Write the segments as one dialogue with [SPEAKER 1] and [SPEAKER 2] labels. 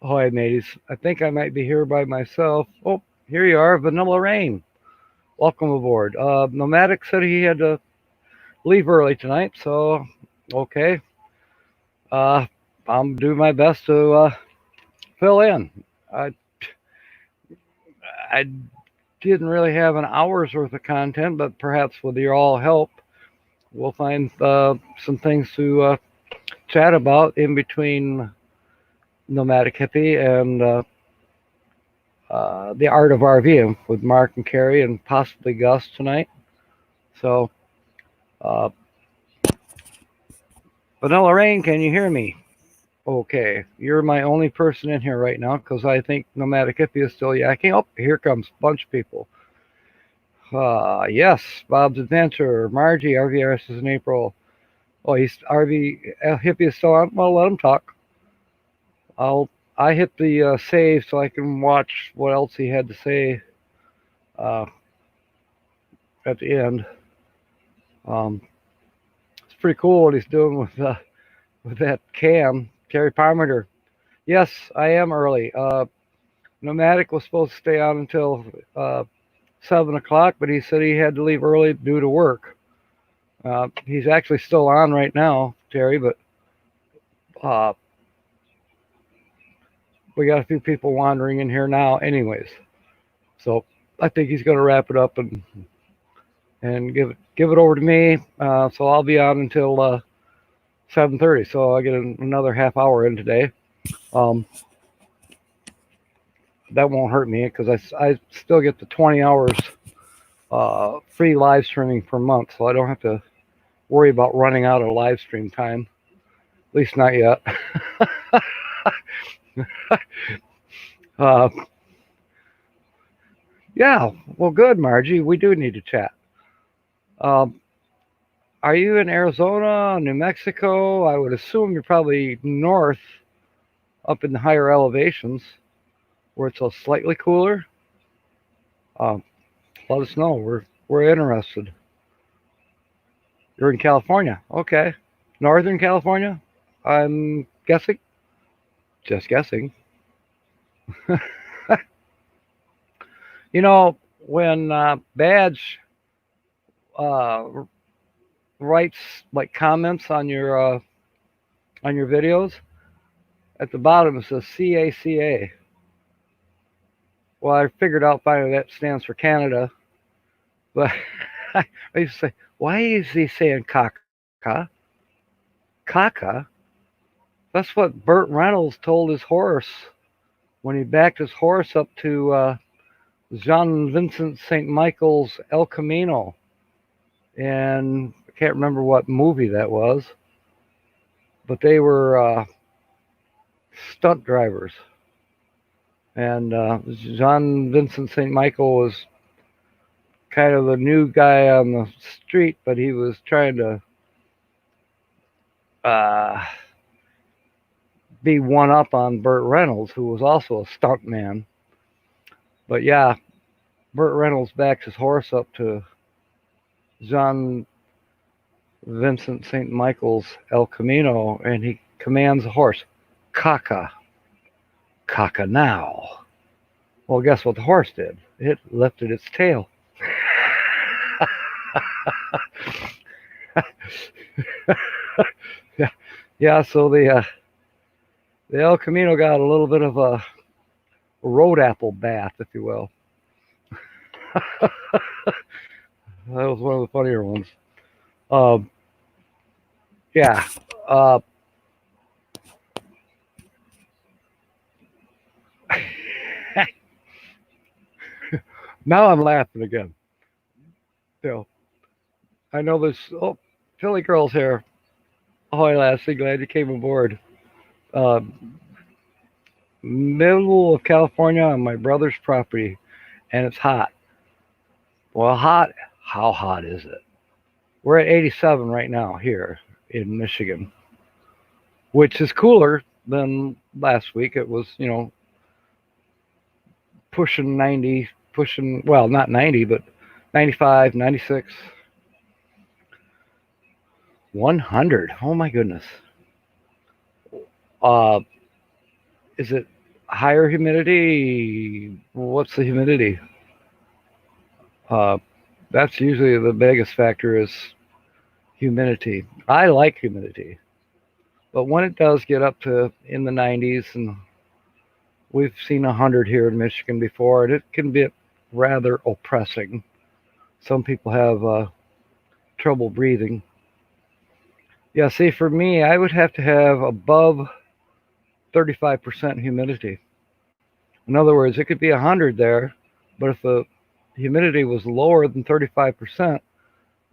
[SPEAKER 1] Ahoy, mateys. I think I might be here by myself. Oh, here you are, Vanilla Rain. Welcome aboard. Nomadic said he had to leave early tonight, so okay. Uh, I'm doing my best to fill in. I I didn't really have an hour's worth of content, but perhaps with your all help, we'll find some things to chat about in between Nomadic Hippie and the Art of RVing with Mark and Carrie and possibly Gus tonight. So, uh, Vanilla Rain, can you hear me? Okay, you're my only person in here right now because I think Nomadic Hippie is still yakking. Oh, here comes a bunch of people. Yes, Bob's Adventure, Margie, RVRS is in April. Oh, he's RV Hippie is still on. Well, let him talk. I'll I hit the save so I can watch what else he had to say uh, at the end. Um, it's pretty cool what he's doing with that cam. Terry Parmenter. Yes, I am early. Nomadic was supposed to stay on until 7 o'clock, but he said he had to leave early due to work. He's actually still on right now, Terry, but uh, we got a few people wandering in here now, anyways. So I think he's going to wrap it up and give it over to me. So I'll be on until 7:30. So I get another half hour in today. Um, that won't hurt me because I still get the 20 hours free live streaming per month, so I don't have to worry about running out of live stream time. At least not yet. uh, yeah, well, good, Margie. We do need to chat. Um, are you in Arizona, New Mexico? I would assume you're probably north, up in the higher elevations, where it's a slightly cooler. Um, let us know. We're interested. You're in California, okay? Northern California, I'm guessing. Just guessing. You know, when Badge uh, writes like comments on your videos, at the bottom it says CACA. Well, I figured out finally that stands for Canada, but I used to say, why is he saying caca? Caca? That's what Burt Reynolds told his horse when he backed his horse up to Jean Vincent St. Michael's El Camino. And I can't remember what movie that was, but they were stunt drivers. And Jean Vincent St. Michael was kind of the new guy on the street, but he was trying to uh, be one up on Burt Reynolds, who was also a stunt man. But yeah, Burt Reynolds backs his horse up to Jean Vincent St. Michael's El Camino, and he commands the horse, caca, caca now. Well, guess what the horse did? It lifted its tail. yeah, yeah. So the El Camino got a little bit of a road apple bath, if you will. That was one of the funnier ones. Um, yeah. Uh, now I'm laughing again. You know, I know there's Philly girls here. Ahoy, lassie! Glad you came aboard. Uh, Middle of California on my brother's property, and it's hot. Well, hot. How hot is it? We're at 87 right now here in Michigan, which is cooler than last week. It was, pushing 90, pushing, well, not 90, but 95, 96, 100. Oh my goodness. Uh, Is it higher humidity? What's the humidity? Uh, that's usually the biggest factor is humidity. I like humidity, but when it does get up to in the 90s, and we've seen 100 here in Michigan before, and it can be rather oppressing. Some people have trouble breathing. Yeah, see, for me, I would have to have above 35% humidity. In other words, it could be 100 there, but if the humidity was lower than 35%,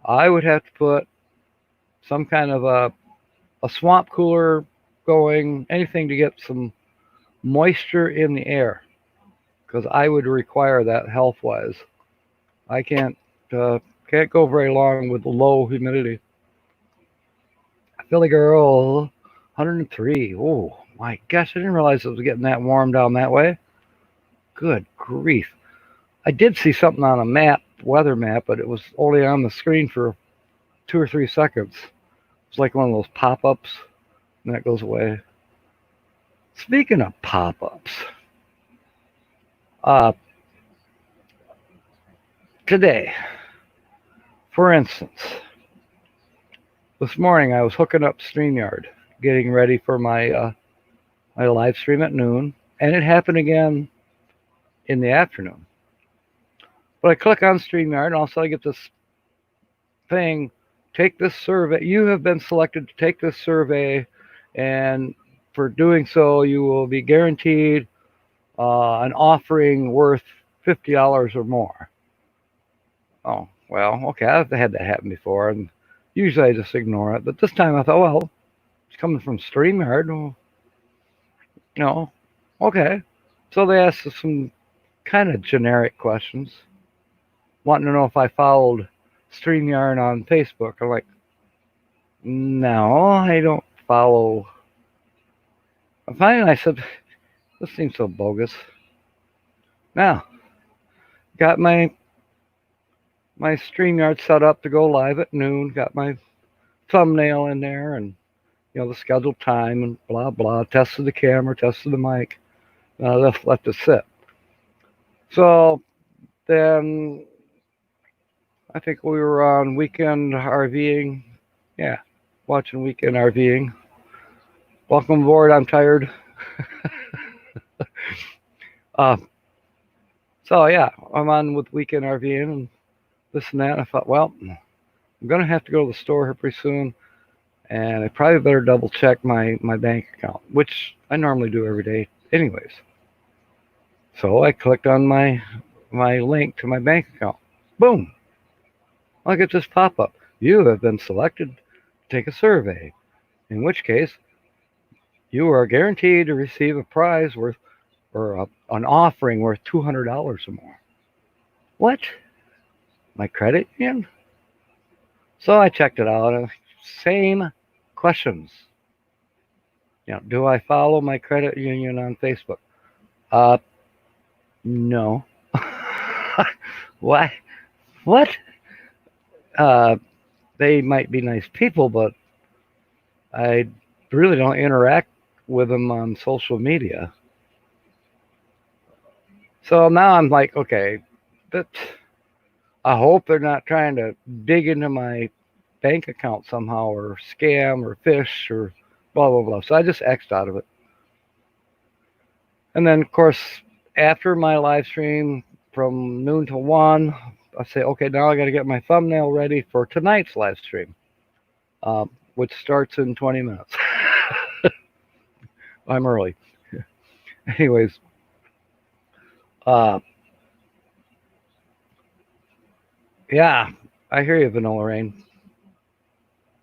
[SPEAKER 1] I would have to put some kind of a swamp cooler going, anything to get some moisture in the air, because I would require that health wise. I can't go very long with low humidity. Philly girl, 103. Oh my gosh, I didn't realize it was getting that warm down that way. Good grief. I did see something on a map, weather map, but it was only on the screen for 2 or 3 seconds. It's like one of those pop-ups, and that goes away. Speaking of pop-ups, uh, today, for instance, this morning I was hooking up StreamYard, getting ready for my my live stream at noon, and it happened again in the afternoon. But I click on StreamYard, and also I get this thing, take this survey. You have been selected to take this survey, and for doing so, you will be guaranteed an offering worth $50 or more. Oh, well, okay, I've had that happen before, and usually I just ignore it. But this time I thought, well, it's coming from StreamYard. Well, okay. So they asked us some kind of generic questions, wanting to know if I followed StreamYard on Facebook. I'm like, no, I don't follow. Finally, I said, this seems so bogus. Now, got my StreamYard set up to go live at noon. Got my thumbnail in there, and the scheduled time and blah blah. Tested the camera, tested the mic. Left it sit. So then I think we were on Weekend RVing. Yeah, watching Weekend RVing. Welcome aboard. I'm tired. So yeah, I'm on with Weekend RVing and this and that. And I thought, well, I'm gonna have to go to the store here pretty soon, and I probably better double check my bank account, which I normally do every day, anyways. So I clicked on my link to my bank account. Boom! I get this pop up. You have been selected to take a survey, in which case you are guaranteed to receive a prize worth, or an offering worth $200 or more. What? My credit union? So I checked it out. Same questions. Do I follow my credit union on Facebook? No. Why? What? They might be nice people, but I really don't interact with them on social media. So now I'm like, okay, I hope they're not trying to dig into my bank account somehow, or scam, or phish, or blah blah blah. So I just X'd out of it. And then of course, after my live stream from noon to 1, I say, okay, now I got to get my thumbnail ready for tonight's live stream, which starts in 20 minutes. I'm early. Anyways, yeah, I hear you, Vanilla Rain.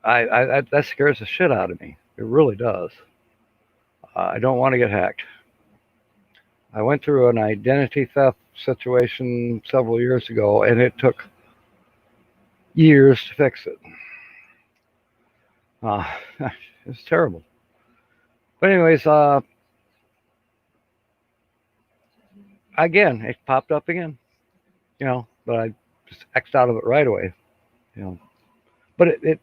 [SPEAKER 1] I that scares the shit out of me. It really does. I don't want to get hacked. I went through an identity theft situation several years ago, and it took years to fix it. It's terrible. But anyways, again, it popped up again. But I just X'd out of it right away. But it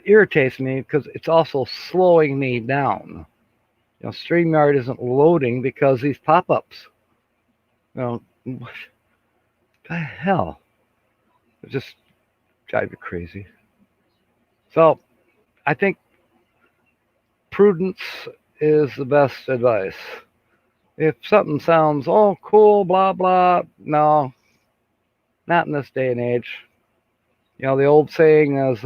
[SPEAKER 1] irritates me because it's also slowing me down. StreamYard isn't loading because these pop-ups. What the hell? It just drives you crazy. So I think prudence is the best advice. If something sounds, oh, cool, blah, blah, no, not in this day and age. The old saying is,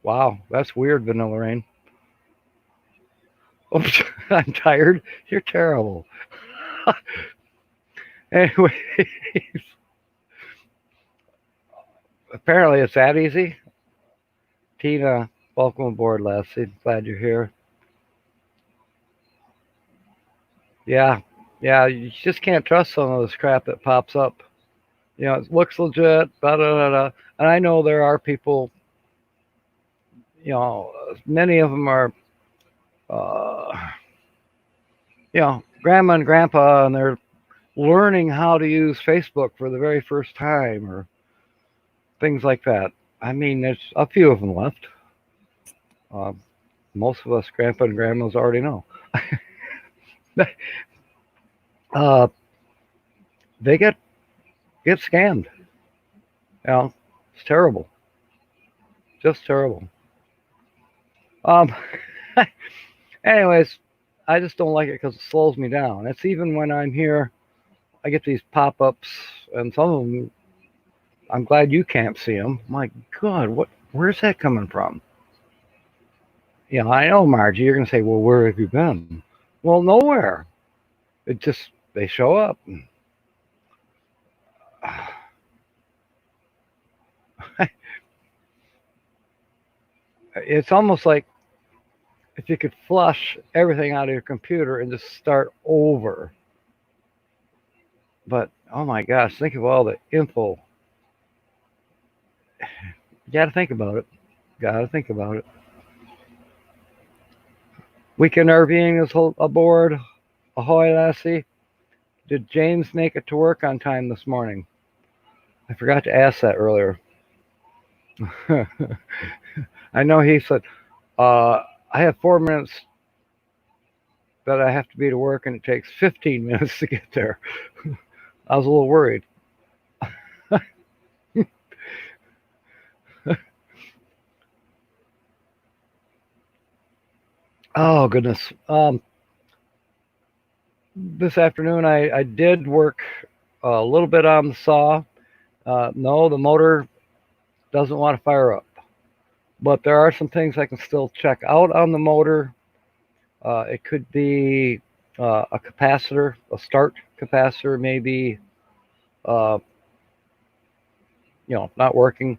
[SPEAKER 1] wow, that's weird, Vanilla Rain. Oops, I'm tired. You're terrible. Anyway, apparently it's that easy. Tina, welcome aboard, Lassie. Glad you're here. Yeah, you just can't trust some of this crap that pops up. It looks legit, da da da da. And I know there are people, many of them are, grandma and grandpa, and they're learning how to use Facebook for the very first time or things like that. I mean, there's a few of them left. Most of us grandpa and grandmas already know. They get scammed. It's terrible. Just terrible. Anyways, I just don't like it because it slows me down. It's even when I'm here, I get these pop-ups, and some of them, I'm glad you can't see them. My God, where's that coming from? I know, Margie, you're going to say, well, where have you been? Well, nowhere. It just, they show up. It's almost like if you could flush everything out of your computer and just start over. But, oh my gosh, think of all the info. You got to think about it. Weekend RVing is aboard. Ahoy, Lassie. Did James make it to work on time this morning? I forgot to ask that earlier. I know he said, I have 4 minutes that I have to be to work, and it takes 15 minutes to get there. I was a little worried. Oh, goodness. This afternoon, I did work a little bit on the saw. No, the motor doesn't want to fire up. But there are some things I can still check out on the motor. It could be a capacitor, a start capacitor, maybe, not working.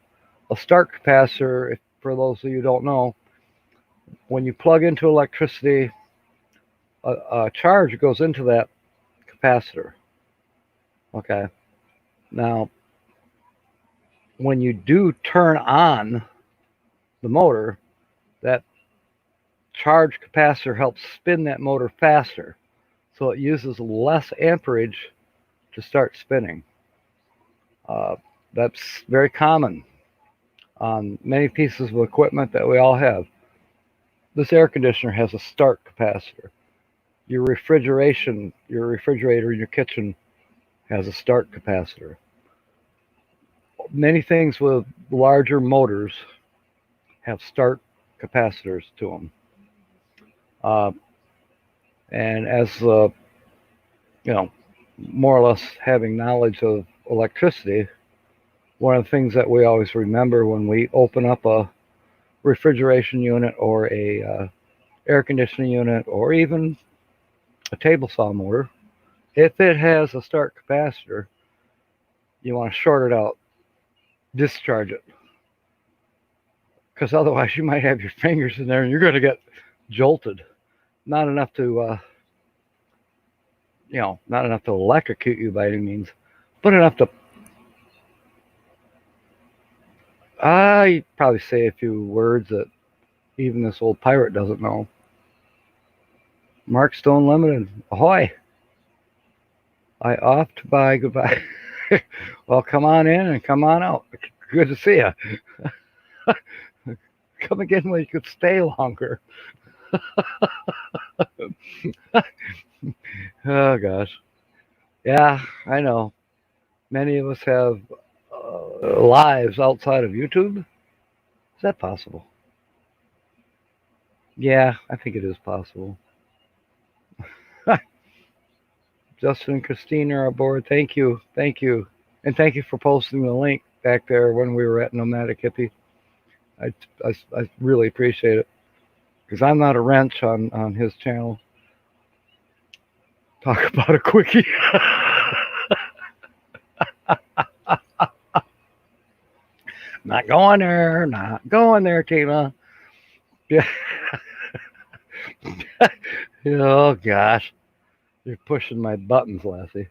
[SPEAKER 1] A start capacitor, for those of you who don't know, when you plug into electricity, a charge goes into that capacitor. Okay. Now, when you do turn on the motor, that charge capacitor helps spin that motor faster. So it uses less amperage to start spinning. That's very common on many pieces of equipment that we all have. This air conditioner has a start capacitor. Your refrigerator in your kitchen has a start capacitor. Many things with larger motors have start capacitors to them. And as more or less having knowledge of electricity, one of the things that we always remember when we open up a refrigeration unit or a air conditioning unit or even a table saw motor, if it has a start capacitor, you want to short it out, discharge it, because otherwise you might have your fingers in there and you're going to get jolted. Not enough to electrocute you by any means, but enough to I probably say a few words that even this old pirate doesn't know. Mark Stone Limited, ahoy! I off to buy goodbye. Well, come on in and come on out. Good to see you. Come again when you could stay longer. Oh gosh. Yeah, I know. Many of us have lives outside of YouTube. Is that possible? Yeah, I think it is possible. Justin and Christine are aboard. Thank you. Thank you. And thank you for posting the link back there when we were at Nomadic Hippie. I, I really appreciate it. Because I'm not a wrench on his channel. Talk about a quickie. Not going there. Not going there, Tina. Yeah. Oh, gosh. You're pushing my buttons, Lassie.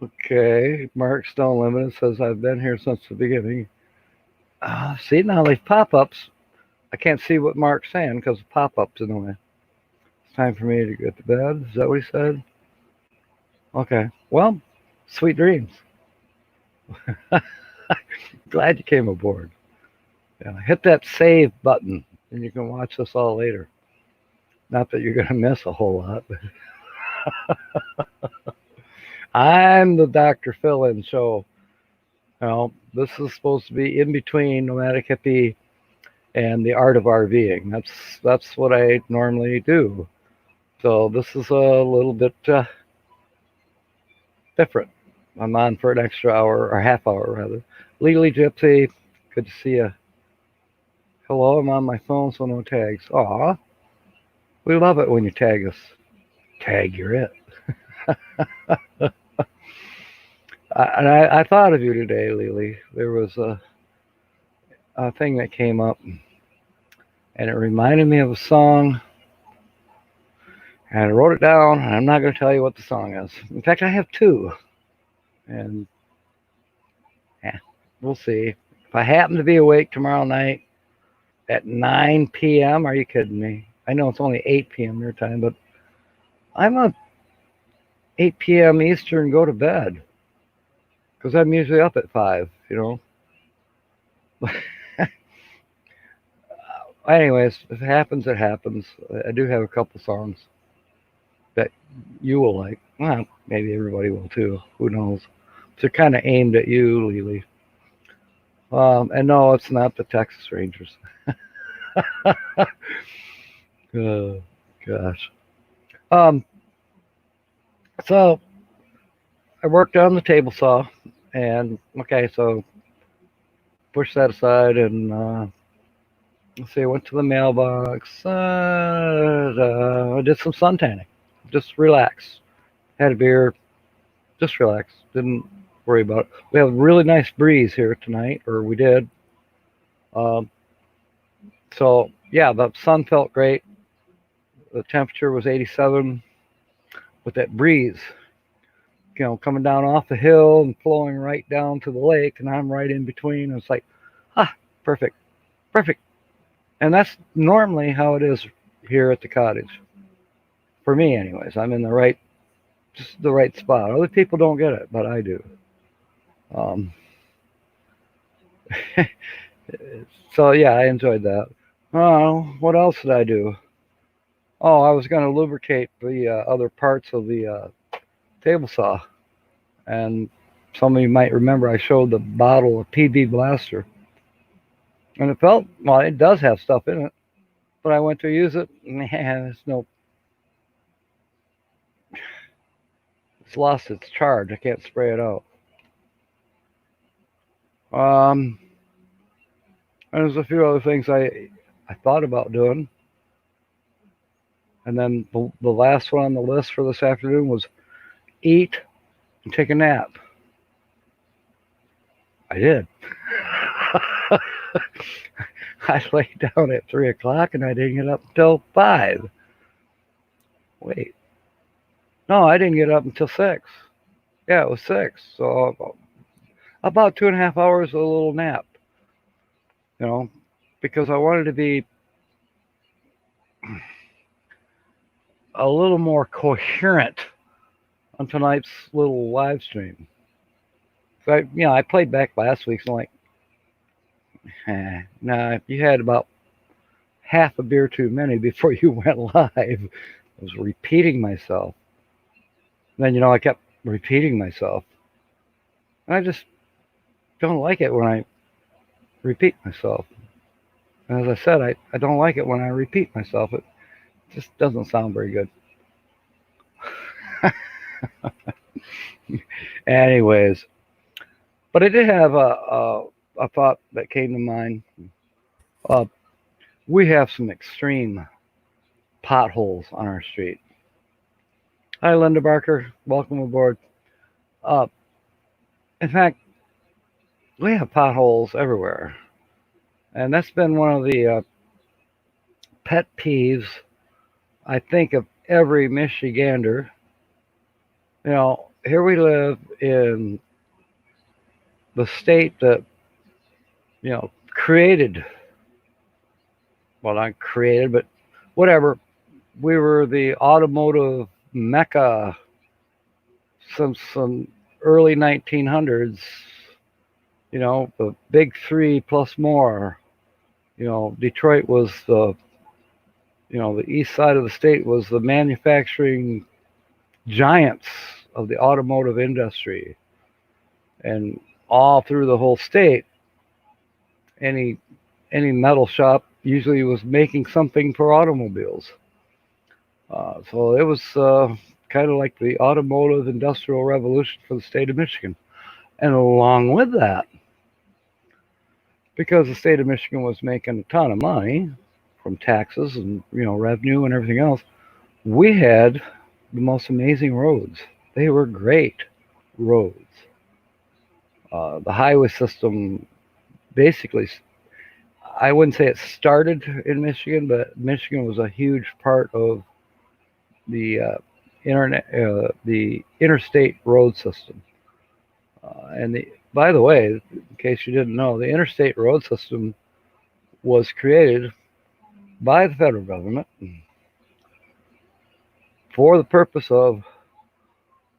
[SPEAKER 1] Okay. Mark Stone Limited says, I've been here since the beginning. See, now these pop ups, I can't see what Mark's saying because the pop ups in the way. It's time for me to get to bed. Is that what he said? Okay. Well, sweet dreams. Glad you came aboard. Yeah, hit that save button and you can watch this all later. Not that you're going to miss a whole lot, but I'm the Dr. Fill-In show. This is supposed to be in between Nomadic Hippie and the Art of RVing. That's what I normally do. So this is a little bit different. I'm on for an extra hour or half hour rather. Legally Gypsy, good to see you. Hello, I'm on my phone, so no tags. Aw, we love it when you tag us. Tag, you're it. I thought of you today, Lily. There was a thing that came up, and it reminded me of a song, and I wrote it down, and I'm not going to tell you what the song is. In fact, I have two, and yeah, we'll see. If I happen to be awake tomorrow night at 9 p.m., are you kidding me? I know it's only 8 p.m. your time, but I'm a 8 p.m. Eastern go to bed because I'm usually up at 5, Anyways, if it happens, it happens. I do have a couple songs that you will like. Well, maybe everybody will too. Who knows? They're kind of aimed at you, Lily. And no, it's not the Texas Rangers. Oh, gosh. Um, so I worked on the table saw, and okay, so push that aside, and let's see. I went to the mailbox. I did some sun tanning. Just relax. Had a beer. Just relax. Didn't worry about it. We have a really nice breeze here tonight, or we did. Um, so yeah, the sun felt great. The temperature was 87 with that breeze, coming down off the hill and flowing right down to the lake, and I'm right in between. It's like, perfect, perfect. And that's normally how it is here at the cottage. For me, anyways, I'm in just the right spot. Other people don't get it, but I do. Um, so yeah, I enjoyed that. What else did I do? Oh, I was going to lubricate the other parts of the table saw, and some of you might remember I showed the bottle of PB Blaster, and it felt well. It does have stuff in it, but I went to use it. Man, it's lost its charge. I can't spray it out. And there's a few other things I thought about doing, and then the last one on the list for this afternoon was eat and take a nap. I did. I lay down at 3 o'clock and I didn't get up until 5. Wait, no, I didn't get up until 6. Yeah, it was 6. So about 2.5 hours of a little nap. Because I wanted to be a little more coherent on tonight's little live stream. So I played back last week, so I'm like, nah, you had about half a beer too many before you went live. I was repeating myself. And then, I kept repeating myself. And I just don't like it when I repeat myself. And as I said, I don't like it when I repeat myself. It just doesn't sound very good. Anyways, but I did have a thought that came to mind. Uh, we have some extreme potholes on our street. Hi, Linda Barker. Welcome aboard. Uh, in fact, we have potholes everywhere. And that's been one of the pet peeves, I think, of every Michigander. Here we live in the state that, created, well, not created, but whatever. We were the automotive mecca since some early 1900s, the big three plus more. Detroit was the east side of the state was the manufacturing giants of the automotive industry. And all through the whole state, any metal shop usually was making something for automobiles. So it was kind of like the automotive industrial revolution for the state of Michigan. And along with that, because the state of Michigan was making a ton of money from taxes and revenue and everything else, we had the most amazing roads. They were great roads. The highway system basically, I wouldn't say it started in Michigan, but Michigan was a huge part of the the interstate road system. By the way, in case you didn't know, the interstate road system was created by the federal government for the purpose of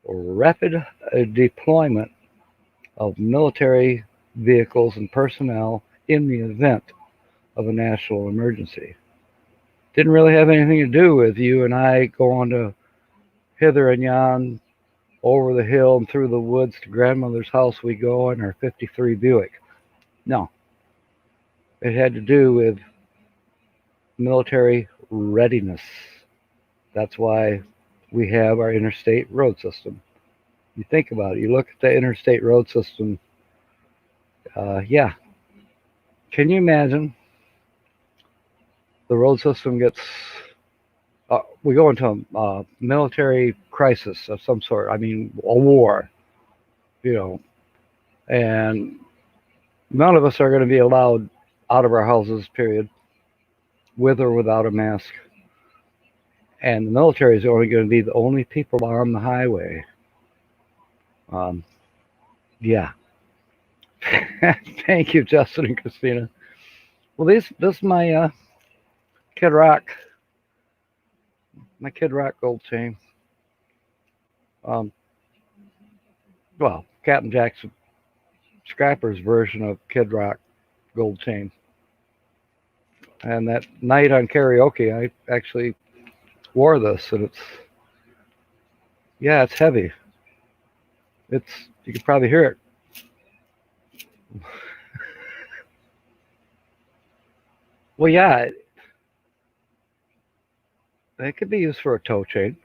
[SPEAKER 1] rapid deployment of military vehicles and personnel in the event of a national emergency. Didn't really have anything to do with you and I going to hither and yon, over the hill and through the woods to grandmother's house we go in our 53 Buick. No. It had to do with military readiness. That's why we have our interstate road system. You think about it. You look at the interstate road system. Yeah. Can you imagine the road system gets... we go into a military crisis of some sort. I mean, a war, and none of us are going to be allowed out of our houses, period, with or without a mask. And the military is only going to be the only people on the highway. Yeah. Thank you, Justin and Christina. Well, this is my Kid Rock gold chain. Well, Captain Jack's Scrapper's version of Kid Rock gold chain. And that night on karaoke, I actually wore this, and it's heavy. You can probably hear it. Well, yeah, it could be used for a toe chain.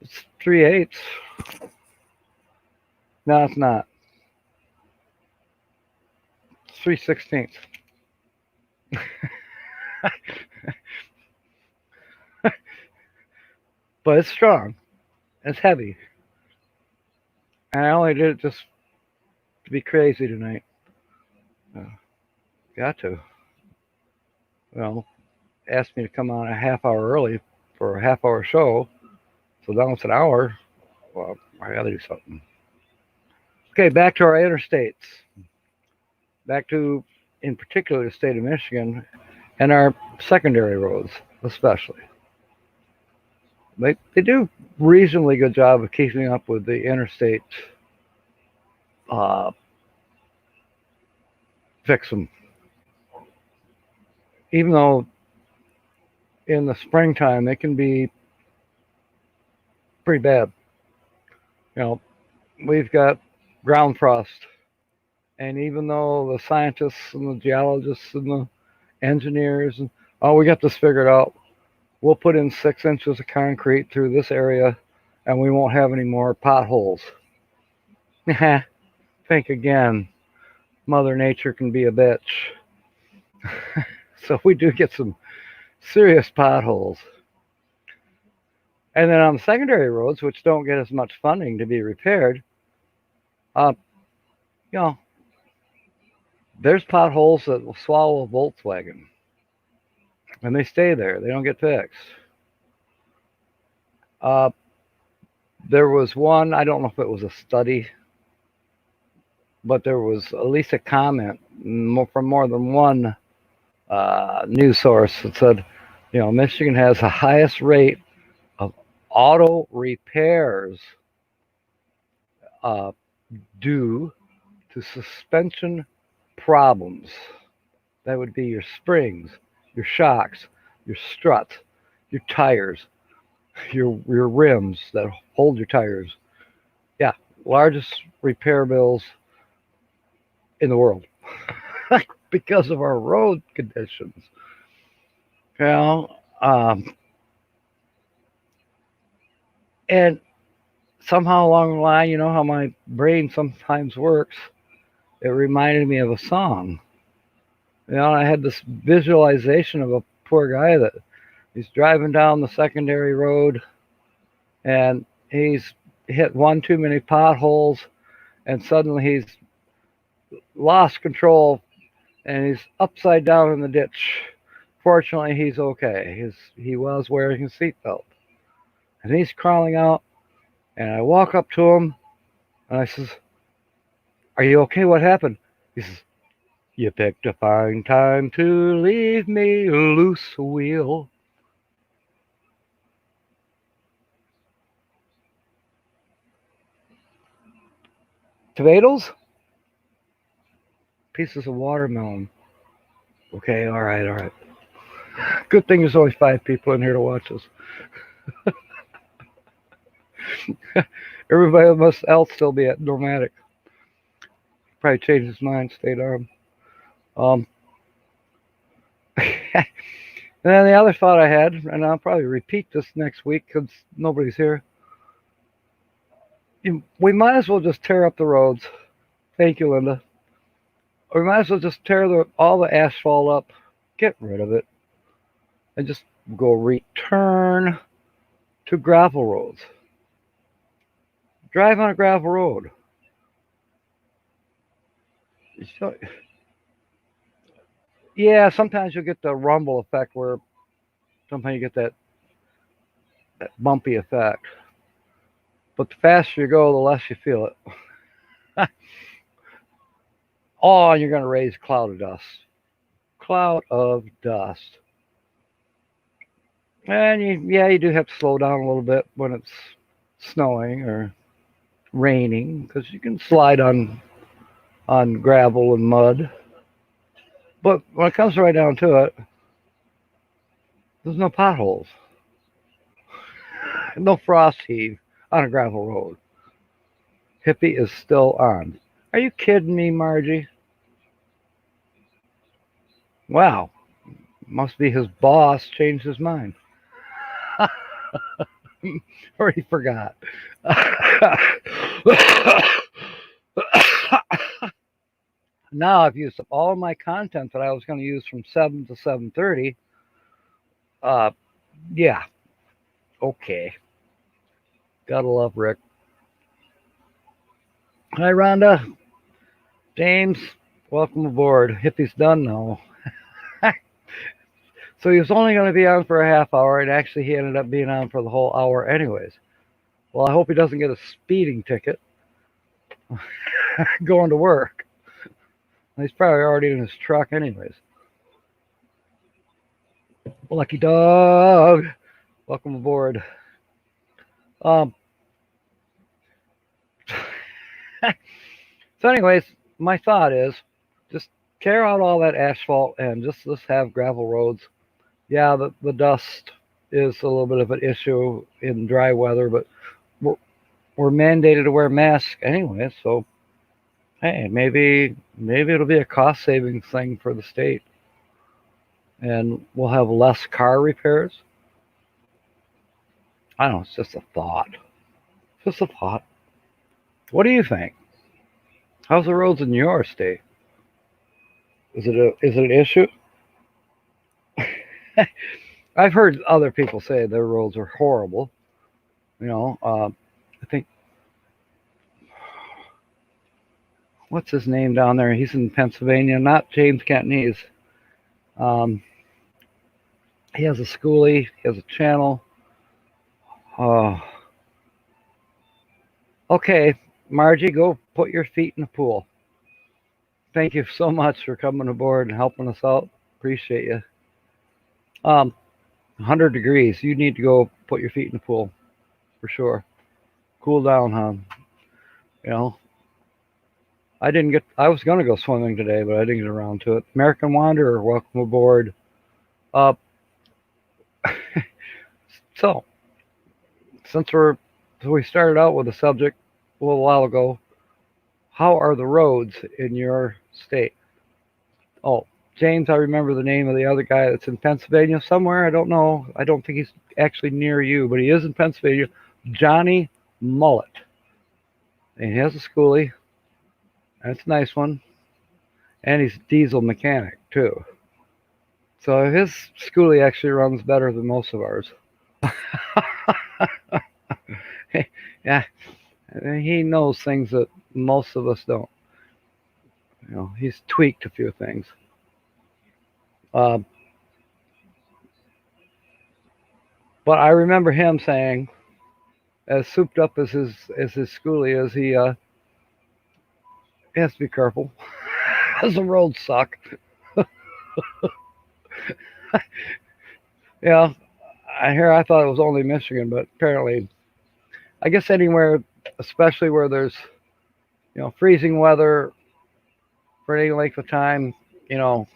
[SPEAKER 1] It's 3/8. No, it's not. It's 3/16. But it's strong. It's heavy. And I only did it just to be crazy tonight. Got to. Well, asked me to come on a half hour early for a half hour show. So now it's an hour. Well, I gotta do something. Okay, back to our interstates. Back to, in particular, the state of Michigan and our secondary roads, especially. They do reasonably good job of keeping up with the interstate fix them. Even though in the springtime they can be pretty bad. You know, we've got ground frost, and even though the scientists and the geologists and the engineers and oh, we got this figured out. We'll put in 6 inches of concrete through this area, and we won't have any more potholes. Think again. Mother Nature can be a bitch. So we do get some serious potholes. And then on the secondary roads, which don't get as much funding to be repaired, you know, there's potholes that will swallow a Volkswagen. And they stay there. They don't get fixed. There was one, I don't know if it was a study, but there was at least a comment from more than one news source that said, you know, Michigan has the highest rate of auto repairs due to suspension problems. That would be your springs, your shocks, your struts, your tires, your rims that hold your tires. Yeah, largest repair bills in the world because of our road conditions. You know, and somehow along the line, you know how my brain sometimes works. It reminded me of a song. You know, I had this visualization of a poor guy that he's driving down the secondary road and he's hit one too many potholes and suddenly he's lost control and he's upside down in the ditch. Fortunately, he's okay. He was wearing his seatbelt. And he's crawling out and I walk up to him and I says, "Are you okay? What happened?" He says, "You picked a fine time to leave me loose, wheel." Tomatoes? Pieces of watermelon. Okay, all right, all right. Good thing there's only 5 people in here to watch us. Everybody else still be at Nomadic. Probably changed his mind, stayed armed. And then the other thought I had, and I'll probably repeat this next week because nobody's here. We might as well just tear up the roads. Thank you, Linda. We might as well just tear all the asphalt up, get rid of it, and just go return to gravel roads. Drive on a gravel road. So, yeah, sometimes you'll get the rumble effect where sometimes you get that bumpy effect. But the faster you go, the less you feel it. Oh, you're going to raise cloud of dust. Cloud of dust. And you do have to slow down a little bit when it's snowing or raining because you can slide on gravel and mud. But when it comes right down to it, there's no potholes. No frost heave on a gravel road. Hippie is still on. Are you kidding me, Margie? Wow. Must be his boss changed his mind. Already forgot. Now I've used up all of my content that I was going to use from 7 to 7:30. Yeah. Okay. Gotta love Rick. Hi, Rhonda. James, welcome aboard. Hippie's done now. So he was only going to be on for a half hour, and actually he ended up being on for the whole hour anyways. Well, I hope he doesn't get a speeding ticket going to work. He's probably already in his truck anyways. Lucky dog. Welcome aboard. So, anyways, my thought is just tear out all that asphalt and just let's have gravel roads. Yeah, the dust is a little bit of an issue in dry weather, but we're, we're mandated to wear masks anyway. So, hey, maybe it'll be a cost savings thing for the state, and we'll have less car repairs. I don't know. It's just a thought. Just a thought. What do you think? How's the roads in your state? Is it an issue? I've heard other people say their roads are horrible. I think what's his name down there? He's in Pennsylvania. Not James Cantonese. Um, he has a schoolie. He has a channel. Uh, okay, Margie, go put your feet in the pool. Thank you so much for coming aboard and helping us out. Appreciate you. 100 degrees. You need to go put your feet in the pool for sure. Cool down, huh? You know, I was going to go swimming today, but I didn't get around to it. American Wanderer, welcome aboard. Uh, so, since we started out with the subject a little while ago, how are the roads in your state? Oh, James, I remember the name of the other guy that's in Pennsylvania somewhere. I don't know. I don't think he's actually near you, but he is in Pennsylvania. Johnny Mullet. And he has a schoolie. That's a nice one. And he's a diesel mechanic, too. So his schoolie actually runs better than most of ours. Yeah, he knows things that most of us don't. He's tweaked a few things. But I remember him saying, as souped up as his schoolie is, he has to be careful, because the roads suck. Yeah, I thought it was only Michigan, but apparently, I guess anywhere, especially where there's freezing weather for any length of time, and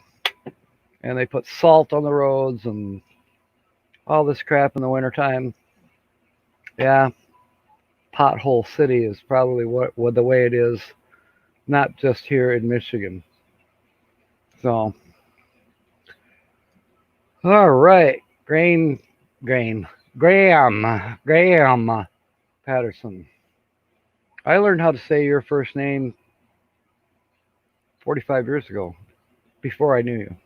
[SPEAKER 1] they put salt on the roads and all this crap in the wintertime. Yeah, pothole city is probably what the way it is, not just here in Michigan. So, all right, Graham Patterson. I learned how to say your first name 45 years ago, before I knew you.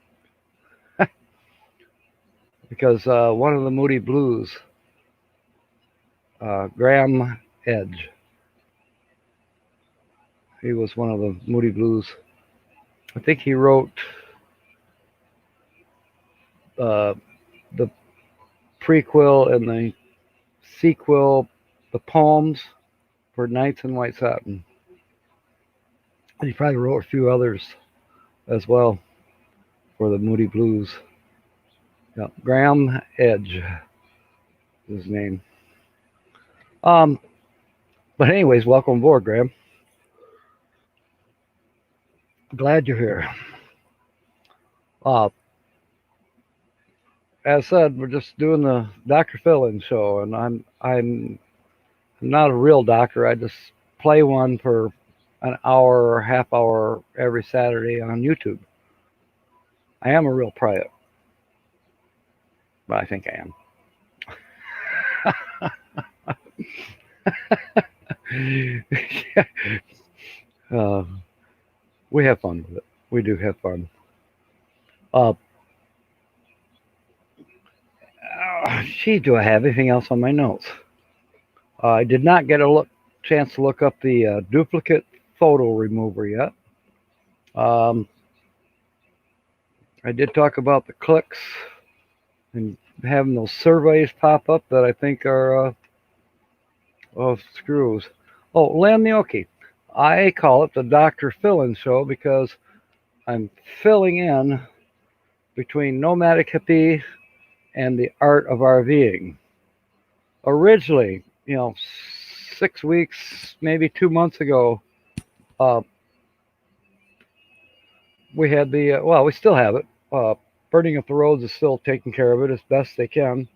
[SPEAKER 1] Because one of the Moody Blues, Graham Edge, he was one of the Moody Blues. I think he wrote the prequel and the sequel, the poems for Nights in White Satin. And he probably wrote a few others as well for the Moody Blues. Yeah, Graham Edge is his name. But anyways, welcome aboard, Graham. Glad you're here. As said, we're just doing the Dr. Fill-In show, and I'm not a real doctor. I just play one for an hour or half hour every Saturday on YouTube. I am a real private, but I think I am. We have fun with it. We do have fun. Gee, do I have anything else on my notes? I did not get a chance to look up the duplicate photo remover yet. I did talk about the clicks and having those surveys pop up that I think are screws. Oh, Len Nioki. I call it the Dr. Fill-In show because I'm filling in between Nomadic, hippie, and the Art of RVing. Originally, 6 weeks, maybe 2 months ago, we had we still have it. Burning Up the Roads is still taking care of it as best they can.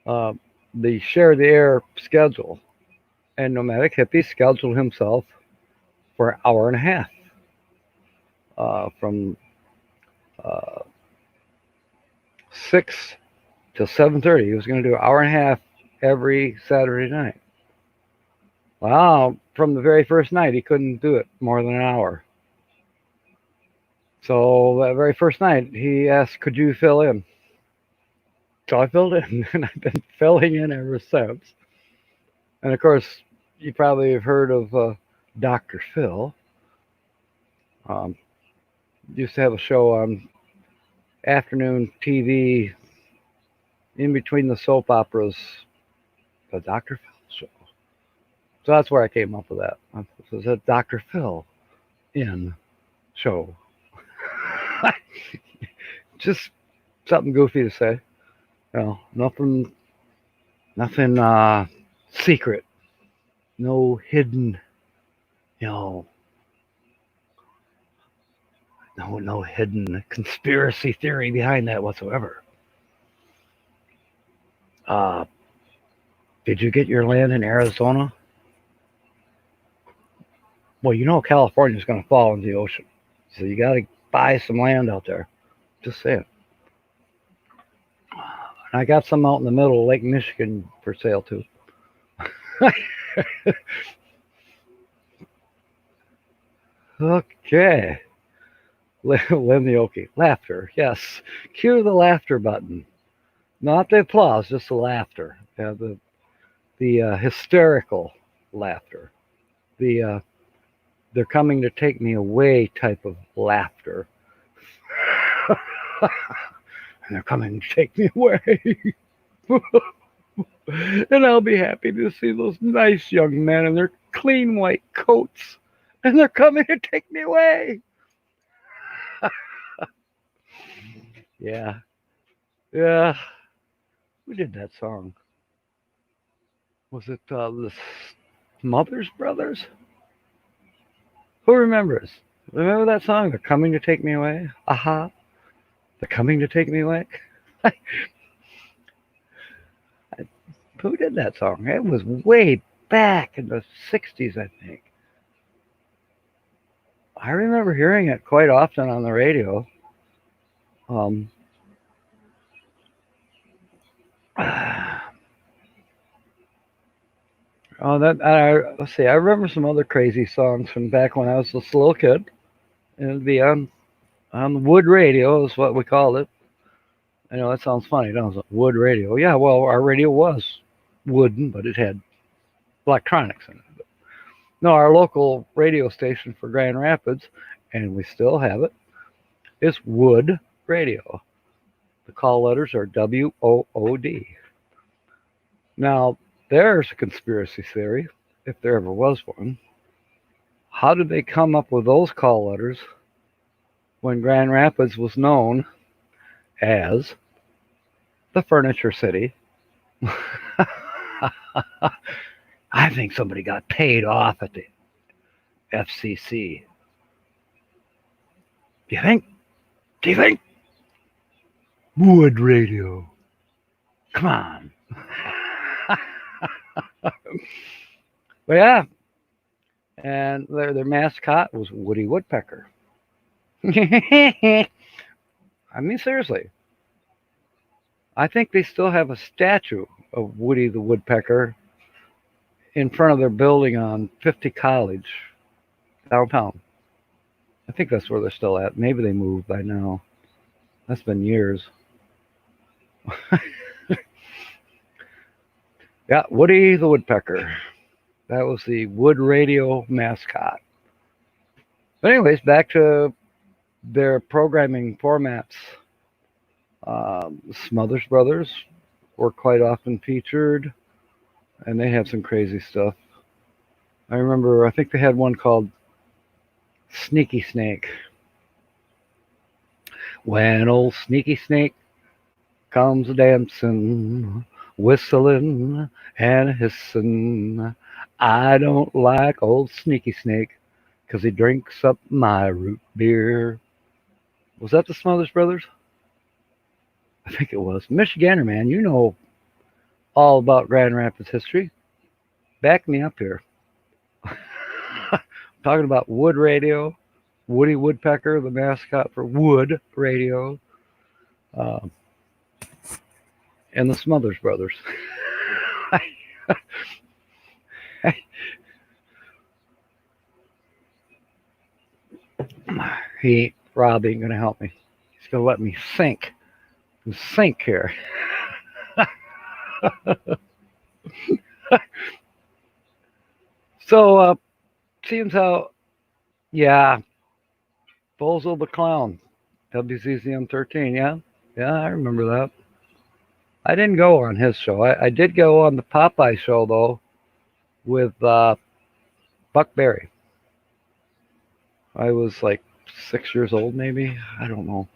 [SPEAKER 1] Uh, the Share the Air schedule, and Nomadic Hippie scheduled himself for an hour and a half from uh, 6 till 7:30. He was going to do an hour and a half every Saturday night. Wow, from the very first night, he couldn't do it more than an hour. So that very first night, he asked, "Could you fill in?" So I filled in, and I've been filling in ever since. And of course, you probably have heard of Dr. Phil. Um, used to have a show on afternoon TV in between the soap operas, the Dr. Phil show. So that's where I came up with that. It was a Dr. Phil in show. Just something goofy to say. Nothing secret, no hidden, you know, no hidden conspiracy theory behind that whatsoever. Uh, did you get your land in Arizona? Well, California's going to fall in the ocean, so you got to buy some land out there. Just saying. And I got some out in the middle of Lake Michigan for sale too. Okay. Lynn the Okie. Laughter. Yes. Cue the laughter button. Not the applause, just the laughter. The hysterical laughter. The they're coming to take me away type of laughter. And they're coming to take me away. And I'll be happy to see those nice young men in their clean white coats. And they're coming to take me away. Yeah. Yeah. Who did that song? Was it the Smothers Brothers? Who remembers? Remember that song? They're coming to take me away? Aha. They're coming to take me away? Who did that song? It was way back in the 60s, I think. I remember hearing it quite often on the radio. Um, let's see. I remember some other crazy songs from back when I was a little kid. And it'd be on wood radio, is what we called it. I know that sounds funny, doesn't it? Wood radio. Yeah, well, our radio was wooden, but it had electronics in it. No, our local radio station for Grand Rapids, and we still have it, is Wood Radio. The call letters are WOOD. Now, there's a conspiracy theory, if there ever was one. How did they come up with those call letters when Grand Rapids was known as the Furniture City? I think somebody got paid off at the FCC. Do you think? Do you think? Wood Radio. Come on. But yeah. And their mascot was Woody Woodpecker. I mean, seriously. I think they still have a statue of Woody the Woodpecker in front of their building on 50 College, downtown. I think that's where they're still at. Maybe they moved by now. That's been years. Yeah, Woody the Woodpecker. That was the Wood Radio mascot. But anyways, back to their programming formats. Smothers Brothers were quite often featured, and they had some crazy stuff. I remember, I think they had one called Sneaky Snake. When old Sneaky Snake comes dancing, whistling and hissing, I don't like old Sneaky Snake, 'cause he drinks up my root beer. Was that the Smothers Brothers? I think it was. Michigander, man, you know all about Grand Rapids history. Back me up here. Talking about Wood Radio, Woody Woodpecker, the mascot for Wood Radio, uh, and the Smothers Brothers. Rob ain't gonna help me. He's gonna let me sink here. So, seems how, yeah, Bozo the Clown, WCCM 13, yeah, I remember that. I didn't go on his show. I did go on the Popeye show though, with Buck Berry. I was like 6 years old, maybe. I don't know.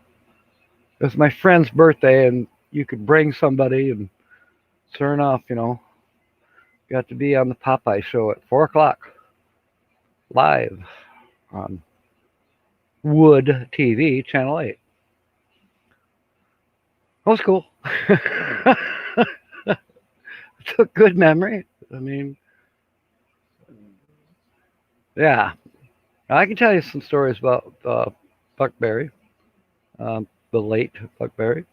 [SPEAKER 1] It was my friend's birthday, and you could bring somebody, and sure enough, got to be on the Popeye show at 4 o'clock, live on Wood TV, Channel 8. That was cool. It's a good memory. I mean, yeah. I can tell you some stories about Buck Berry, the late Buck Berry.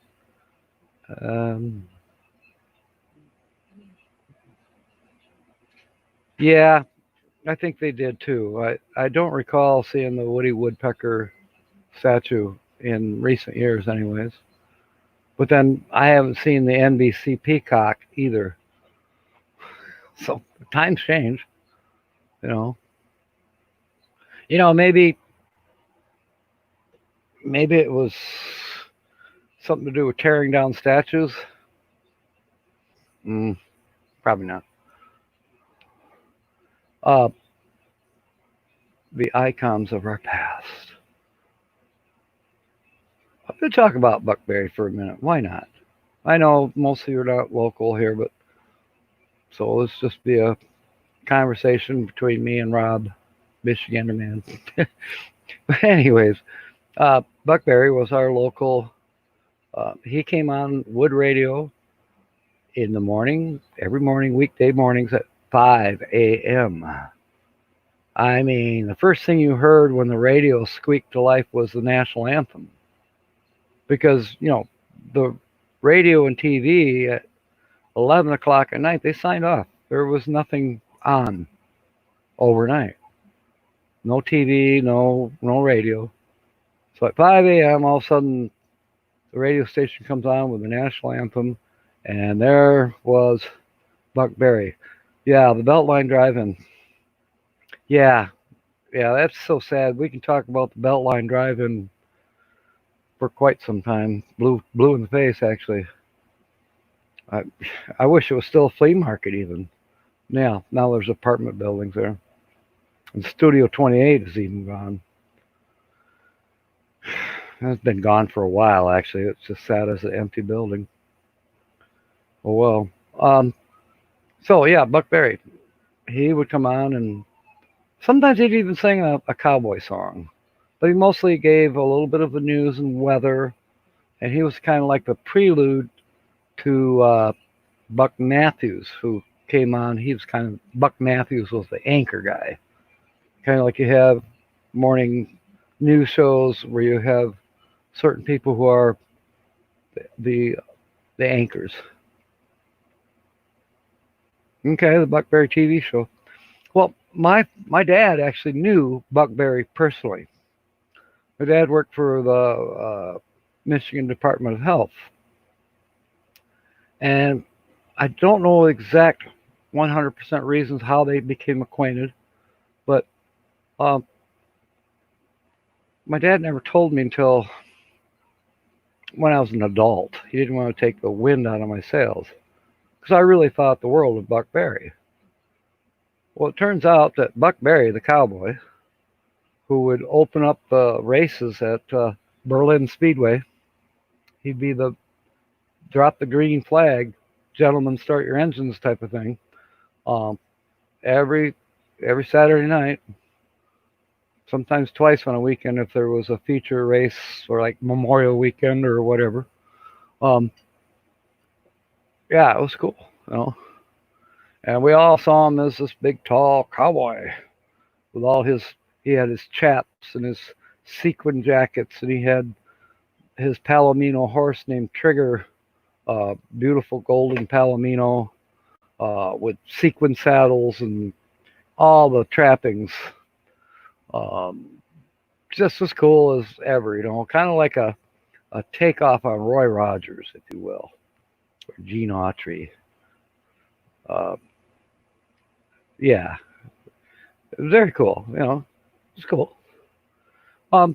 [SPEAKER 1] Yeah, I think they did too. I don't recall seeing the Woody Woodpecker statue in recent years, anyways. But then I haven't seen the NBC Peacock either. So times change, you know. Maybe it was something to do with tearing down statues. Probably not. The icons of our past. I'm going to talk about Buck Berry for a minute. Why not? I know most of you are not local here, but so let's just be a conversation between me and Rob, Michigander man. But anyways, Buck Berry was our local. He came on Wood Radio in the morning, every morning, weekday mornings at 5 a.m. I mean, the first thing you heard when the radio squeaked to life was the national anthem. Because, the radio and TV at 11 o'clock at night, they signed off. There was nothing on overnight. No TV, no radio. So at 5 a.m., all of a sudden, the radio station comes on with the national anthem, and there was Buck Berry. Yeah, the Beltline Drive-In. Yeah, that's so sad. We can talk about the Beltline Drive-In for quite some time. Blue in the face, actually. I wish it was still a flea market even. Yeah, now there's apartment buildings there. And Studio 28 is even gone. It's been gone for a while, actually. It's just sat as an empty building. Oh, well. So, yeah, Buck Berry. He would come on, and sometimes he'd even sing a cowboy song. But he mostly gave a little bit of the news and weather. And he was kind of like the prelude to Buck Matthews, who came on. Buck Matthews was the anchor guy. Kind of like you have morning news shows where you have certain people who are the anchors. Okay, the Buck Berry TV show. Well, my dad actually knew Buck Berry personally. My dad worked for the Michigan Department of Health. And I don't know exact 100% reasons how they became acquainted, but my dad never told me until when I was an adult. He didn't want to take the wind out of my sails because I really thought the world of Buck Berry. Well, it turns out that Buck Berry, the cowboy, who would open up the races at Berlin Speedway, he'd be the drop the green flag, gentlemen, start your engines type of thing. Every Saturday night, sometimes twice on a weekend if there was a feature race or like Memorial Weekend or whatever. Um, yeah, it was cool, you know. And we all saw him as this big, tall cowboy with all his. He had his chaps and his sequin jackets, and he had his Palomino horse named Trigger, beautiful golden Palomino with sequin saddles and all the trappings. Um, just as cool as ever, you know, kind of like a takeoff on Roy Rogers, if you will, or Gene Autry. Uh, yeah, it was very cool, you know, it's cool. Um,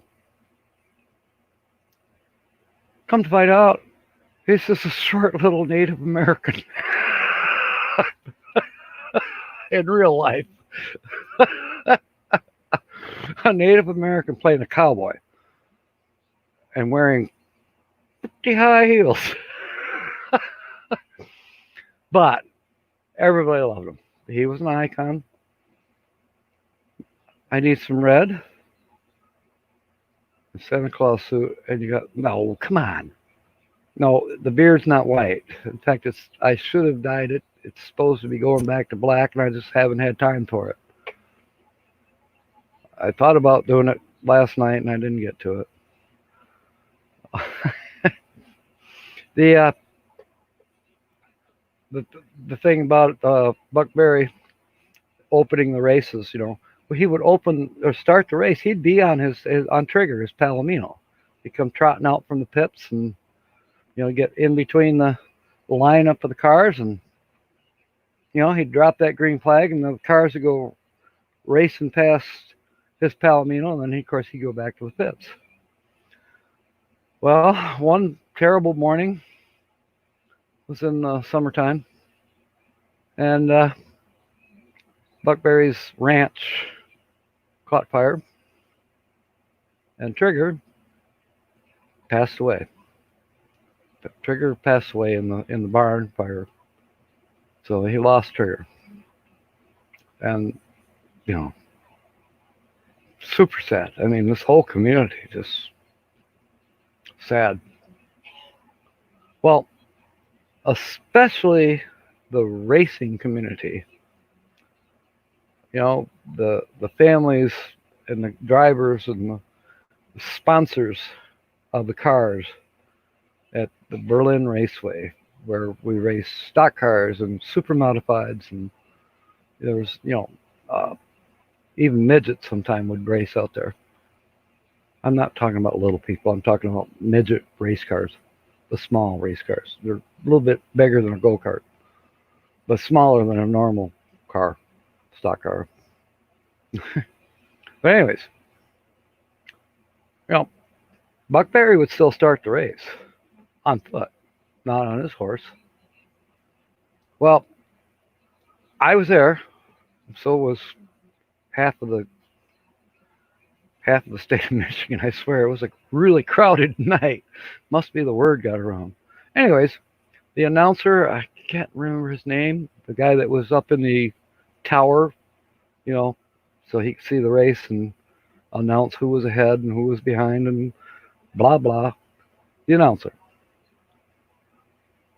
[SPEAKER 1] come to find out, he's just a short little Native American in real life. A Native American playing a cowboy and wearing pretty high heels. But everybody loved him. He was an icon. I need some red, a Santa Claus suit, and you got no. Come on, no. The beard's not white. In fact, it's. I should have dyed it. It's supposed to be going back to black, and I just haven't had time for it. I thought about doing it last night, and I didn't get to it. the uh, the the thing about Buck Berry opening the races, you know, he would open or start the race. He'd be on his on Trigger, his Palomino. He'd come trotting out from the pits and get in between the lineup of the cars, and he'd drop that green flag, and the cars would go racing past his Palomino, and then of course he'd go back to the pits. Well, one terrible morning was in the summertime, and Buck Berry's ranch caught fire, and Trigger passed away. Trigger passed away in the barn fire, so he lost Trigger, and super sad. I mean, this whole community just sad. Well, especially the racing community. The families and the drivers and the sponsors of the cars at the Berlin Raceway, where we race stock cars and super modifieds, and there was even midgets sometime would race out there. I'm not talking about little people. I'm talking about midget race cars, the small race cars. They're a little bit bigger than a go-kart, but smaller than a normal car, stock car. But anyways, Buck Berry would still start the race on foot, not on his horse. Well, I was there, so was half of the state of Michigan. I swear, it was a really crowded night. Must be the word got around. Anyways, the announcer, I can't remember his name, the guy that was up in the tower, so he could see the race and announce who was ahead and who was behind and blah blah. The announcer.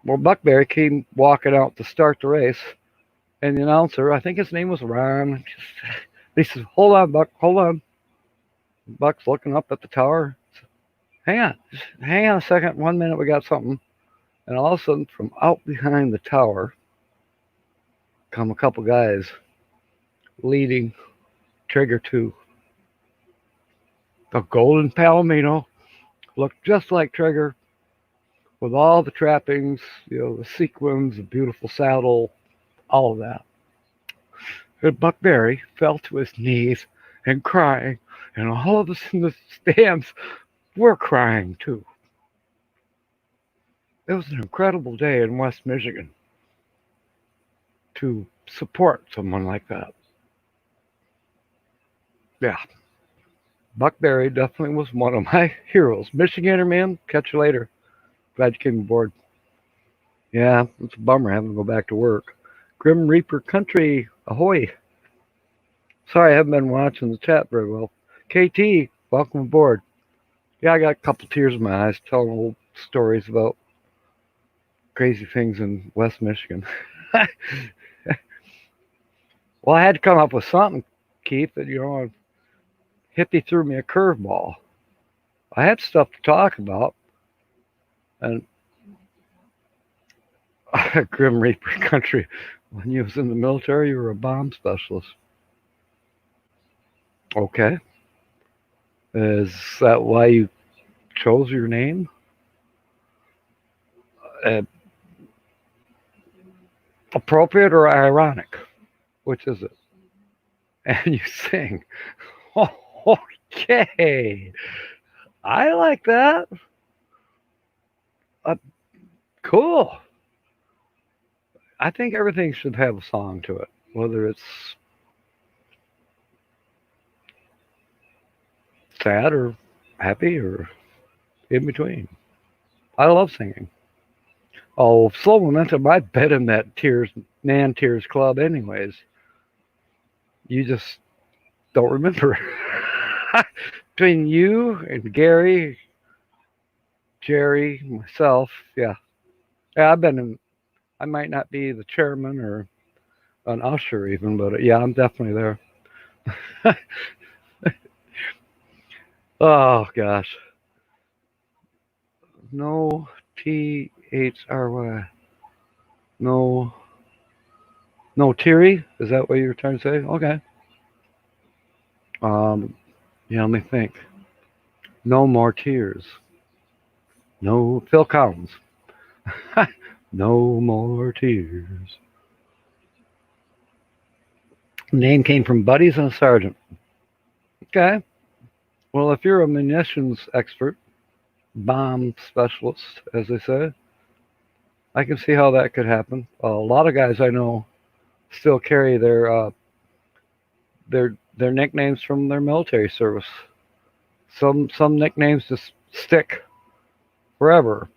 [SPEAKER 1] Well, Buck Berry came walking out to start the race, and the announcer, I think his name was Ron, he says, "Hold on, Buck, hold on." Buck's looking up at the tower. Hang on a second, 1 minute, we got something. And all of a sudden, from out behind the tower, come a couple guys leading Trigger 2. A golden Palomino, looked just like Trigger, with all the trappings, the sequins, the beautiful saddle, all of that. And Buck Berry fell to his knees and crying, and all of us in the stands were crying too. It was an incredible day in West Michigan to support someone like that. Yeah. Buck Berry definitely was one of my heroes. Michigander, man, catch you later. Glad you came aboard. Yeah, it's a bummer having to go back to work. Grim Reaper Country, ahoy. Sorry, I haven't been watching the chat very well. KT, welcome aboard. Yeah, I got a couple tears in my eyes telling old stories about crazy things in West Michigan. Well, I had to come up with something, Keith, that, hippie threw me a curveball. I had stuff to talk about, and Grim Reaper country. When you was in the military, you were a bomb specialist. Okay. Is that why you chose your name? Uh, Appropriate or ironic? Which is it? And you sing. Oh, okay. I like that. Uh, cool. I think everything should have a song to it, whether it's sad or happy or in between. I love singing. Oh, Slow Momentum, I've been in that Tears Club anyways. You just don't remember. Between you and Gary, Jerry, myself, yeah. Yeah, I might not be the chairman or an usher even, but yeah, I'm definitely there. Oh, gosh. No THRY. No, no teary? Is that what you were trying to say? Okay. Um, yeah, let me think. No more tears. No, Phil Collins. No more tears. Name came from buddies and a sergeant. Okay. Well, if you're a munitions expert, bomb specialist, as they say, I can see how that could happen. A lot of guys I know still carry their nicknames from their military service. Some nicknames just stick forever.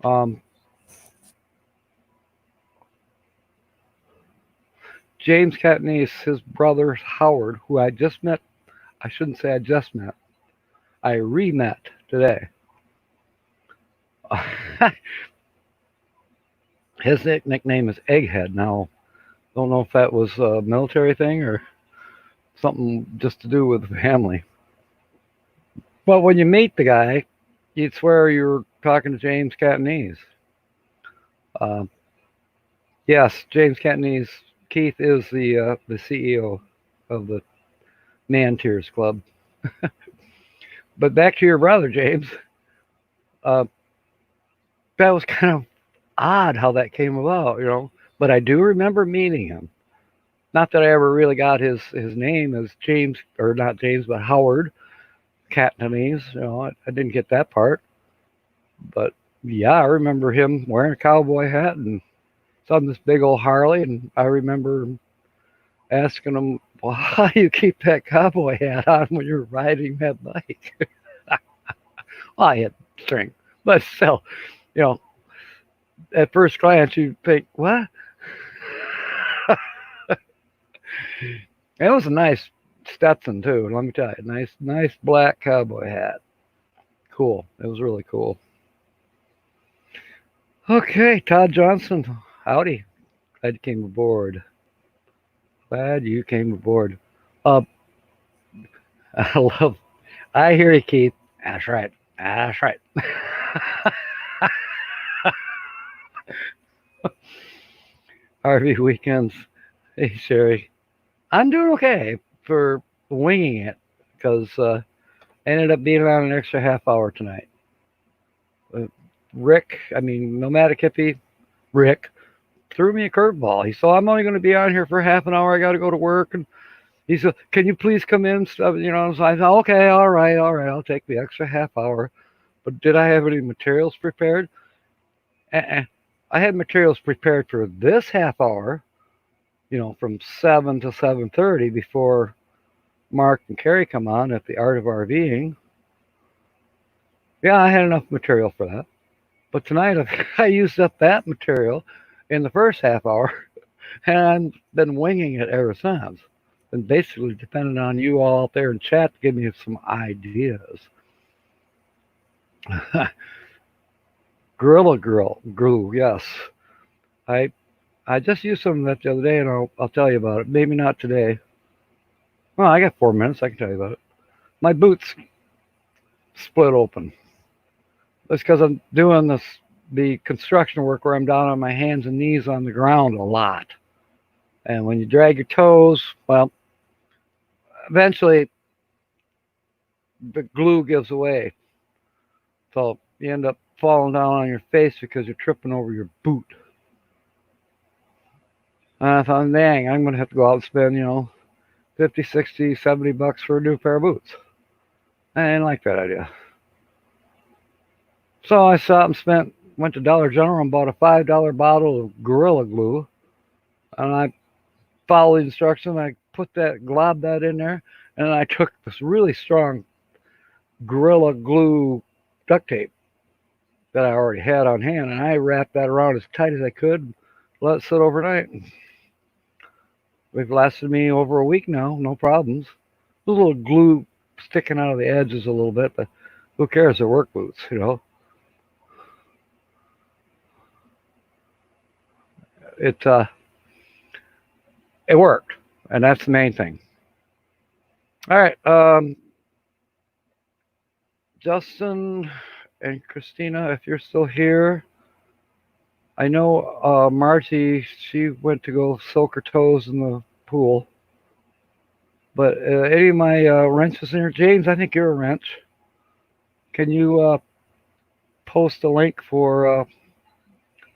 [SPEAKER 1] Um, James Catanese, his brother Howard, who I just met. I shouldn't say I just met. I re-met today. His nickname is Egghead. Now, don't know if that was a military thing or something just to do with the family. But when you meet the guy, you'd swear you're talking to James Catanese. Uh, yes, James Catanese. Keith is the CEO of the Man Tears Club. But back to your brother, James. Uh, that was kind of odd how that came about. But I do remember meeting him. Not that I ever really got his name as James, or not James, but Howard Catanese. I didn't get that part. But yeah, I remember him wearing a cowboy hat and on this big old Harley, and I remember asking him, "Well, how do you keep that cowboy hat on when you're riding that bike?" Well, I had string, but still, you know, at first glance, you think, "What?" It was a nice Stetson too. Let me tell you, nice black cowboy hat. Cool. It was really cool. Okay, Todd Johnson, howdy. Glad you came aboard. Glad you came aboard. Uh, I love. I hear you, Keith. That's right. That's right. RV weekends. Hey, Sherry. I'm doing okay for winging it because I ended up being on an extra half hour tonight. Uh, Nomadic hippie, Rick, threw me a curveball. He said, "I'm only going to be on here for half an hour. I got to go to work." And he said, "Can you please come in?" Stuff, So I said, "Okay, all right. I'll take the extra half hour." But did I have any materials prepared? Uh-uh. I had materials prepared for this half hour, from 7 to 7:30 before Mark and Carrie come on at the Art of RVing. Yeah, I had enough material for that. But tonight I used up that material in the first half hour, and I've been winging it ever since. and basically depending on you all out there in chat to give me some ideas. Gorilla glue, yes. I I just used some of that the other day, and I'll tell you about it. Maybe not today. Well, I got 4 minutes. I can tell you about it. My boots split open. That's because I'm doing the construction work where I'm down on my hands and knees on the ground a lot. And when you drag your toes, well, eventually the glue gives away. So you end up falling down on your face because you're tripping over your boot. And I thought, dang, I'm going to have to go out and spend, 50, 60, $70 for a new pair of boots. I didn't like that idea. So I went to Dollar General and bought a $5 bottle of Gorilla Glue. And I followed the instructions. I globbed that in there. And then I took this really strong Gorilla Glue duct tape that I already had on hand. And I wrapped that around as tight as I could. Let it sit overnight. They've lasted me over a week now. No problems. A little glue sticking out of the edges a little bit. But who cares? They're work boots. It worked, and that's the main thing. All right, Justin and Christina, if you're still here, I know Marty, she went to go soak her toes in the pool. But any of my wrenches in here, James, I think you're a wrench. Can you post a link for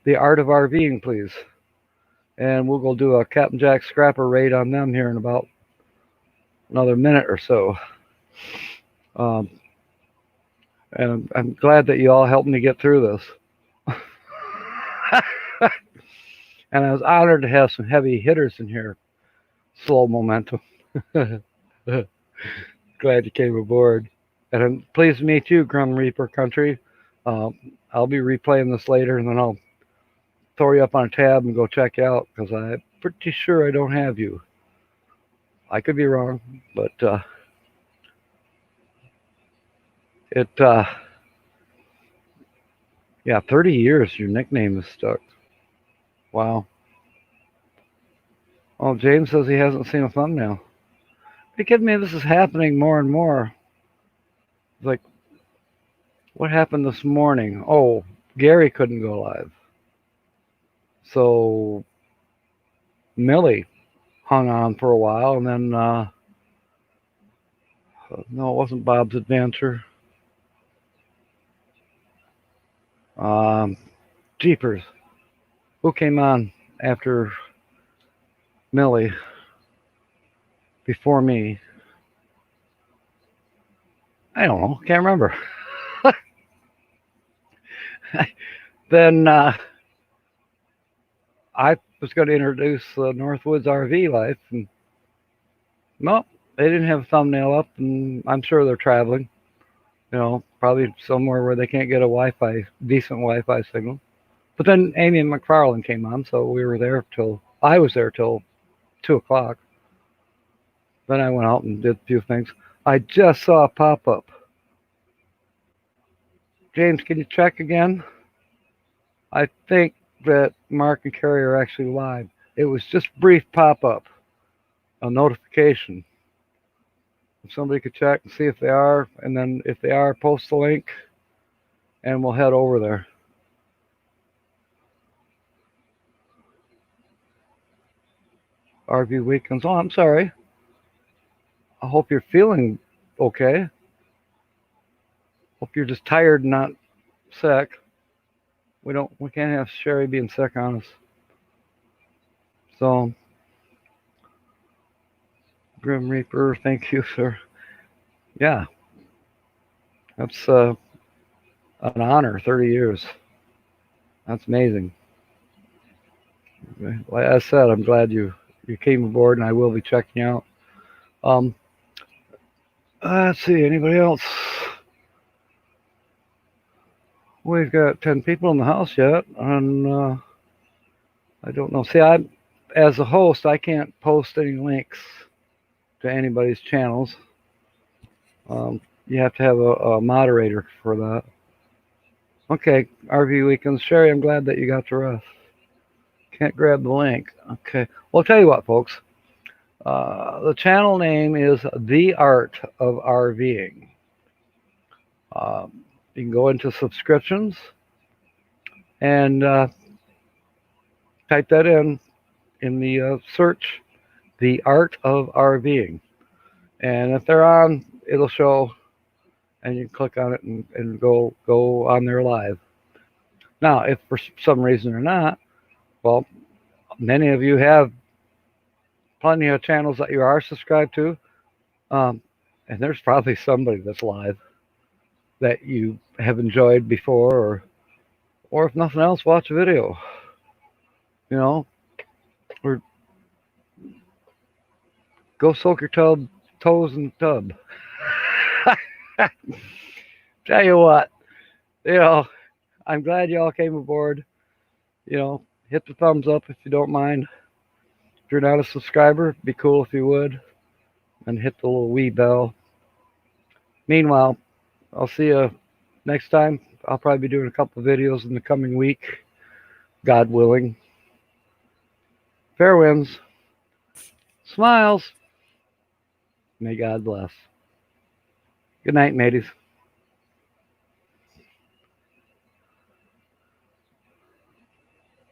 [SPEAKER 1] the Art of RVing, please? And we'll go do a Captain Jack Scrapper raid on them here in about another minute or so. And I'm glad that you all helped me get through this. And I was honored to have some heavy hitters in here. Slow momentum. Glad you came aboard. And I'm pleased to meet you, Grim Reaper Country. I'll be replaying this later, and then I'll throw you up on a tab and go check you out, because I'm pretty sure I don't have you. I could be wrong, but yeah, 30 years your nickname is stuck. Wow. Oh, James says he hasn't seen a thumbnail. Are you kidding me? This is happening more and more. Like, what happened this morning? Oh, Gary couldn't go live. So Millie hung on for a while, and then no, it wasn't Bob's Adventure. Jeepers. Who came on after Millie? Before me? I don't know. Can't remember. Then I was going to introduce Northwoods RV Life, and nope, they didn't have a thumbnail up, and I'm sure they're traveling. Probably somewhere where they can't get a decent Wi-Fi signal. But then Amy and McFarland came on, so I was there till 2 o'clock. Then I went out and did a few things. I just saw a pop-up. James, can you check again? I think that Mark and Carrie are actually live. It was just a brief pop-up, a notification. If somebody could check and see if they are, and then if they are, post the link, and we'll head over there. RV weekends. Oh, I'm sorry. I hope you're feeling okay. Hope you're just tired and not sick. We can't have Sherry being sick on us. So, Grim Reaper, thank you, sir. Yeah, that's an honor. 30 years. That's amazing. Like I said, I'm glad you came aboard, and I will be checking you out. Let's see, anybody else? We've got 10 people in the house yet, and I don't know. See, as a host, I can't post any links to anybody's channels. You have to have a moderator for that. Okay, RV Weekends. Sherry, I'm glad that you got to rest. Can't grab the link. Okay. Well, I'll tell you what, folks. The channel name is The Art of RVing. You can go into subscriptions and type that in the search, The Art of RVing. And if they're on, it'll show, and you click on it and go on there live. Now, if for some reason they're not, well, many of you have plenty of channels that you are subscribed to, and there's probably somebody that's live that you have enjoyed before, or if nothing else, watch a video. You know, or go soak your toes in the tub. Tell you what, I'm glad y'all came aboard. Hit the thumbs up if you don't mind. If you're not a subscriber, it'd be cool if you would. And hit the little wee bell. Meanwhile, I'll see you next time. I'll probably be doing a couple of videos in the coming week, God willing. Fair winds. Smiles. May God bless. Good night, mateys.